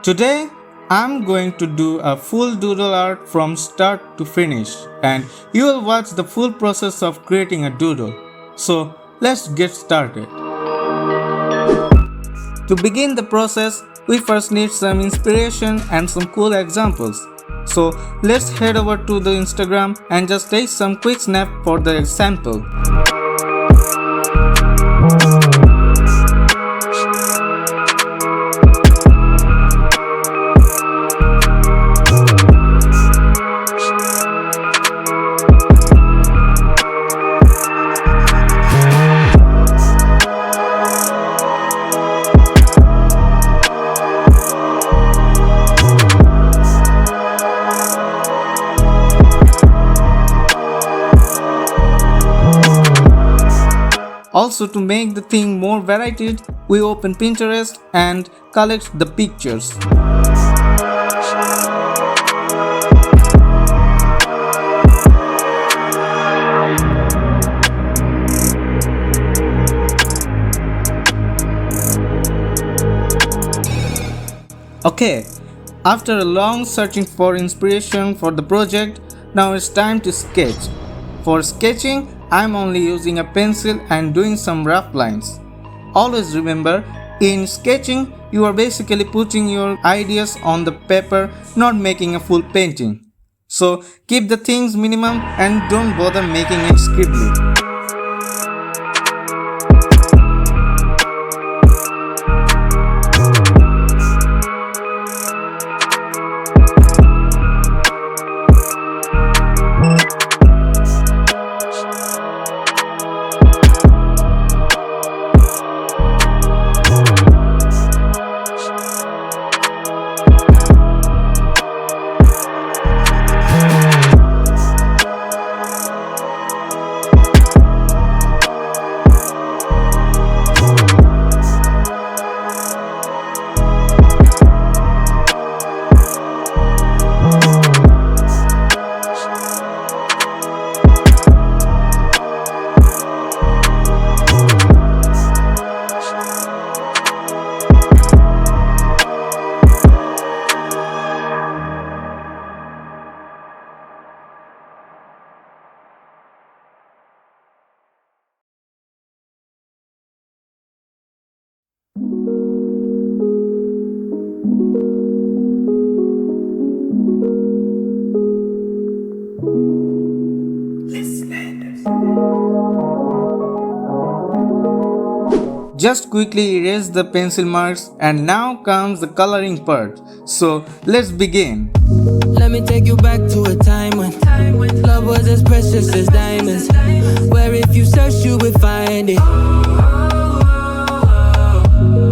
Today, I'm going to do a full doodle art from start to finish, and you will watch the full process of creating a doodle. So, let's get started. To begin the process, we first need some inspiration and some cool examples. So, let's head over to the Instagram and just take some quick snap for the example. Also, to make the thing more varied, we open Pinterest and collect the pictures. Okay, after a long searching for inspiration for the project, now it's time to sketch. For sketching, I'm only using a pencil and doing some rough lines. Always remember, in sketching, you are basically putting your ideas on the paper, not making a full painting. So keep the things minimum and don't bother making it scribbly. Just quickly erase the pencil marks and now comes the coloring part. So let's begin. Let me take you back to a time when love was as precious as diamonds, where if you search you would find it.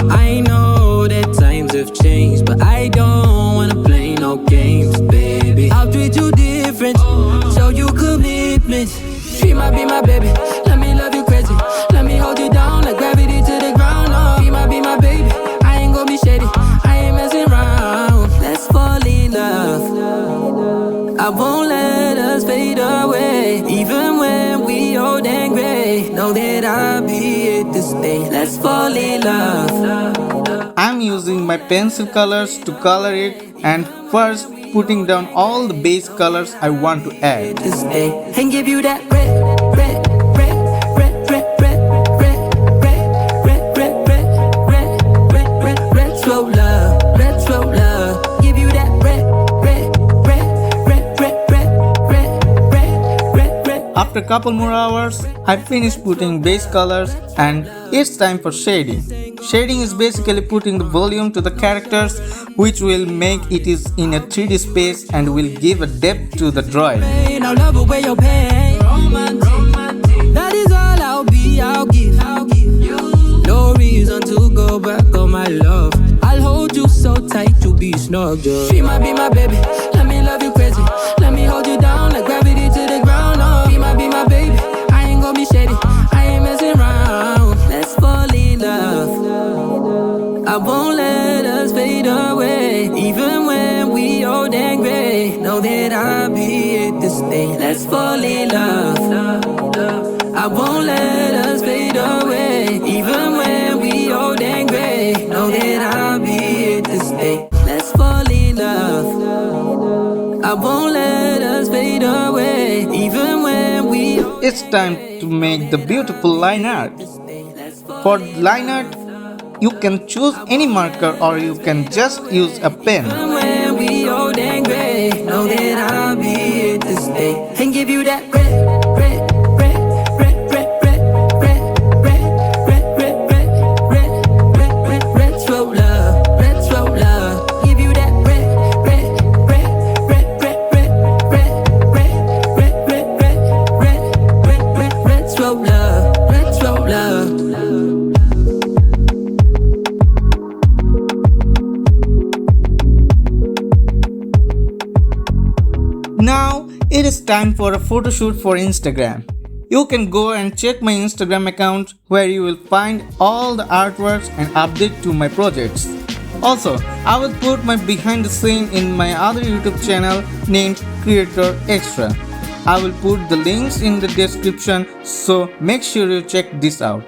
I know that times have changed, but I don't wanna play no games, baby. I'll treat you different, show you commitment. She might be my baby, let me love you crazy. Let me hold you down like gravity to the ground. Oh, be my baby, I ain't gonna be shady, I ain't messing around. Let's fall in love, I won't let us fade away. Even when we old and gray, know that I'll be here to stay. Let's fall in love. I'm using my pencil colors to color it and first putting down all the base colors I want to add. To stay and give you that red, red, red, red, red, red, red, red, red, red, red, red, red, retro love, retro love. Give you that red, red, red, red, red, red, red, red, red, red. After a couple more hours, I finished putting base colors and it's time for shading. Shading is basically putting the volume to the characters, which will make it is in a 3D space and will give a depth to the drawing. I'll love away your pain. That is all I'll give. No reason to go back on my love. I'll hold you so tight you'll be snug. She might be my baby, let me love you crazy. Let me hold you down like gravity to the ground. Oh, be my baby, I ain't gonna be shady, I ain't messing around. Let's fall in love, I won't let us fade away. Even when we old and gray, know that I'll be here to stay. Let's fall in love, I won't let us fade away. Even when we old and gray, know that I'll be here to stay. Let's I won't let us fade away, even when we. It's time to make the beautiful line art. For line art, you can choose any marker or you can just use a pen. Even when we old and gray, know that I'll be here to stay and give you that red, red, red, red, red, red, red, red, red, red, red, red, red, red, retro love, retro love. Give you that red, red, red, red, red, red, red, red, red, red, red, red, red, red, retro love, retro love. Now it is time for a photo shoot for Instagram. You can go and check my Instagram account where you will find all the artworks and update to my projects. Also, I will put my behind the scene in my other YouTube channel named Creator Extra. I will put the links in the description, so make sure you check this out.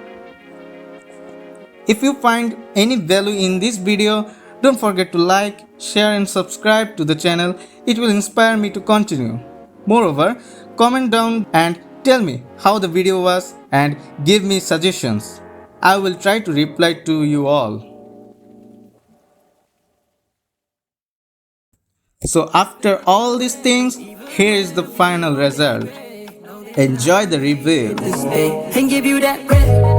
If you find any value in this video, don't forget to like, share and subscribe to the channel. It will inspire me to continue. Moreover, comment down and tell me how the video was and give me suggestions. I will try to reply to you all. So after all these things, here is the final result. Enjoy the review. And give you that red.